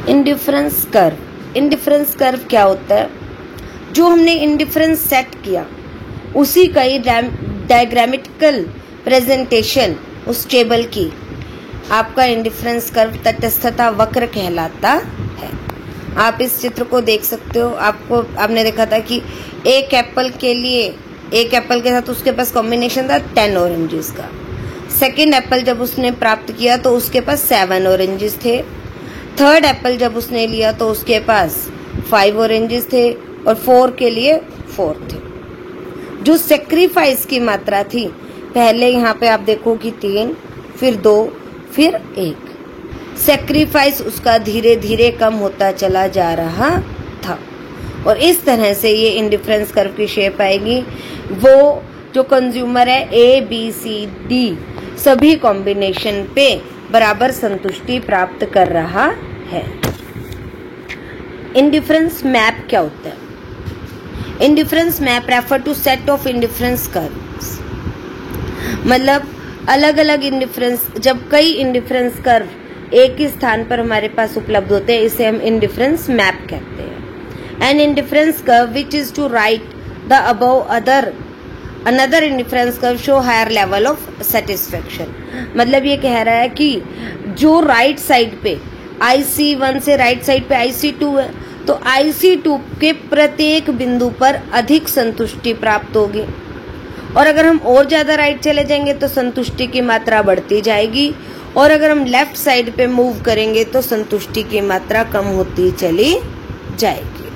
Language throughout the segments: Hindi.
Indifference curve. इंडिफरेंस कर्व क्या होता है? जो हमने इंडिफरेंस सेट किया उसी का ही डायग्रामेटिकल प्रेजेंटेशन उस टेबल की आपका इंडिफरेंस कर्व तटस्थता वक्र कहलाता है। आप इस चित्र को देख सकते हो। आपने देखा था कि एक एप्पल के साथ उसके पास कॉम्बिनेशन था 10 ऑरेंजेस का। सेकेंड एप्पल जब उसने प्राप्त किया तो उसके पास 7 ऑरेंजेस थे। थर्ड एप्पल जब उसने लिया तो उसके पास 5 ऑरेंजेस थे और 4 के लिए 4 थे। जो सेक्रीफाइस की मात्रा थी, पहले यहाँ पे आप देखो कि 3, फिर 2, फिर 1। सेक्रीफाइस उसका धीरे धीरे कम होता चला जा रहा था और इस तरह से ये इंडिफरेंस कर्व की शेप आएगी। वो जो कंज्यूमर है ABCD सभी कॉम्बिनेशन पे बराबर संतुष्टि प्राप्त कर रहा है। इंडिफरेंस मैप क्या होता है? Indifference map refer to set of indifference curves. मतलब अलग अलग इंडिफरेंस, जब कई इंडिफरेंस कर्व एक ही स्थान पर हमारे पास उपलब्ध होते हैं, इसे हम इंडिफरेंस मैप कहते हैं। An indifference curve which is to right the above another indifference curve show higher level of satisfaction. मतलब ये कह रहा है कि जो राइट साइड पे IC1 से राइट साइड पे IC2 है, तो IC2 के प्रत्येक बिंदु पर अधिक संतुष्टि प्राप्त होगी और अगर हम और ज्यादा राइट चले जाएंगे तो संतुष्टि की मात्रा बढ़ती जाएगी और अगर हम लेफ्ट साइड पे मूव करेंगे तो संतुष्टि की मात्रा कम होती चली जाएगी।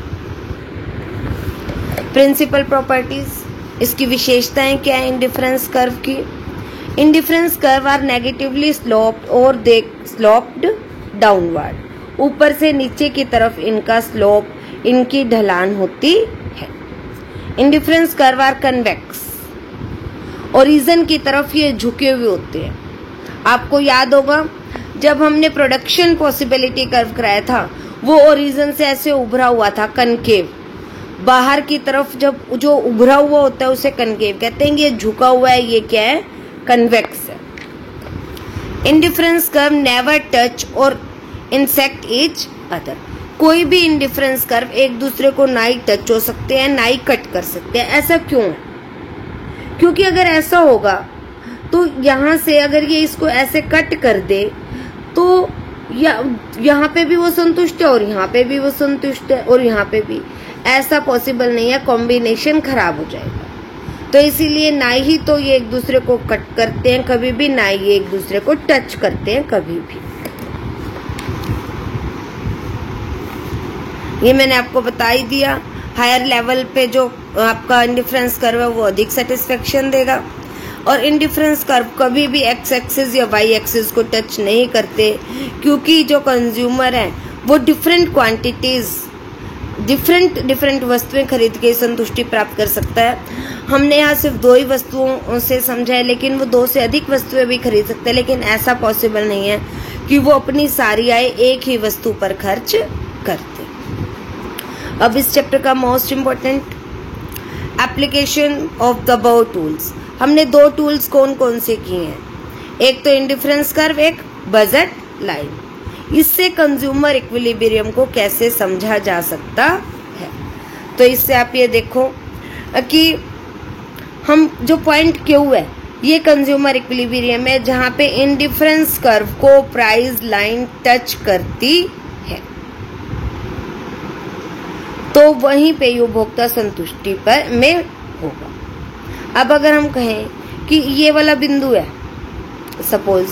प्रिंसिपल प्रॉपर्टीज, इसकी विशेषताएं क्या है इंडिफरेंस कर्व की? Indifference curve are negatively sloped और दे स्लोप्ड डाउनवर्ड। ऊपर से नीचे की तरफ इनका स्लोप, इनकी ढलान होती है। Indifference curve are convex, origin की तरफ ये झुके हुए होते हैं। आपको याद होगा जब हमने प्रोडक्शन पॉसिबिलिटी कर्व कराया था, वो ओरिजिन से ऐसे उभरा हुआ था, कनकेव। बाहर की तरफ जब जो उभरा हुआ होता है उसे कनकेव कहते हैं। ये झुका हुआ है, ये क्या है? कन्वेक्स है। इंडिफरेंस कर्व नेवर टच और इंसेक्ट ईच अदर। कोई भी इंडिफरेंस कर्व एक दूसरे को ना ही टच हो सकते हैं ना ही कट कर सकते हैं। ऐसा क्यों है? क्योंकि अगर ऐसा होगा तो यहाँ से अगर ये इसको ऐसे कट कर दे तो यहाँ पे भी वो संतुष्ट है और यहाँ पे भी वो संतुष्ट है और यहाँ पे भी। ऐसा पॉसिबल नहीं है, कॉम्बिनेशन खराब हो जाएगा। तो इसीलिए ना ही तो ये एक दूसरे को कट करते हैं कभी भी, ना ही ये एक दूसरे को टच करते हैं कभी भी। ये मैंने आपको बता ही दिया। हायर लेवल पे जो आपका इंडिफरेंस कर्व है वो अधिक सेटिस्फेक्शन देगा और इंडिफरेंस कर्व कभी भी एक्स एक्सिस या वाई एक्सिस को टच नहीं करते, क्योंकि जो कंज्यूमर है वो डिफरेंट क्वांटिटीज, डिफरेंट वस्तुएं खरीद के संतुष्टि प्राप्त कर सकता है। हमने यहाँ सिर्फ 2 ही वस्तुओं से समझा है, लेकिन वो 2 से अधिक वस्तुएं भी खरीद सकते हैं। लेकिन ऐसा पॉसिबल नहीं है कि वो अपनी सारी आय एक ही वस्तु पर खर्च करते। अब इस चैप्टर का most important application of the above tools. हमने 2 टूल्स कौन कौन से किए हैं? एक तो इंडिफरेंस कर्व, एक बजट लाइन। इससे कंज्यूमर इक्विलिब्रियम को कैसे समझा जा सकता है? तो इससे आप ये देखो कि हम जो पॉइंट Q है ये कंज्यूमर इक्विलिब्रियम है, जहां पे इंडिफरेंस कर्व को प्राइस लाइन टच करती है, तो वहीं पे उपभोक्ता संतुष्टि पर में होगा। अब अगर हम कहें कि ये वाला बिंदु है, सपोज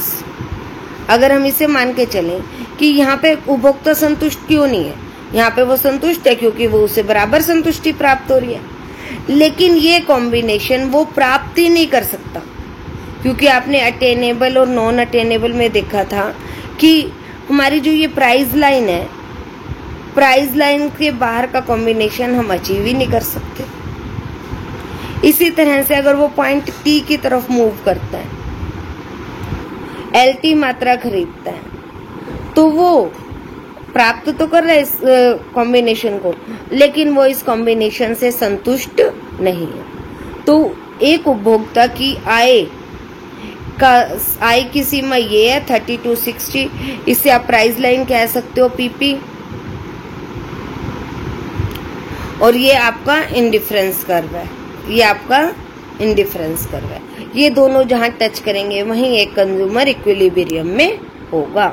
अगर हम इसे मान के चलें कि यहाँ पे उपभोक्ता संतुष्ट क्यों नहीं है, यहाँ पे वो संतुष्ट है क्योंकि वो उसे बराबर संतुष्टि प्राप्त हो रही है। लेकिन ये कॉम्बिनेशन वो प्राप्त ही नहीं कर सकता, क्योंकि आपने अटेनेबल और नॉन अटेनेबल में देखा था कि हमारी जो ये प्राइस लाइन है, प्राइस लाइन के बाहर का कॉम्बिनेशन हम अचीव ही नहीं कर सकते। इसी तरह से अगर वो पॉइंट T की तरफ मूव करता है, LT मात्रा खरीदता है, तो वो प्राप्त तो कर रहा है इस कॉम्बिनेशन को, लेकिन वो इस कॉम्बिनेशन से संतुष्ट नहीं है। तो एक उपभोक्ता की आय का आई की सीमा ये है 3260, इससे आप प्राइस लाइन कह सकते हो पीपी। और ये आपका इंडिफरेंस कर्व है, ये आपका इंडिफरेंस कर्व है। ये दोनों जहां टच करेंगे वहीं एक कंज्यूमर इक्विलिब्रियम में होगा।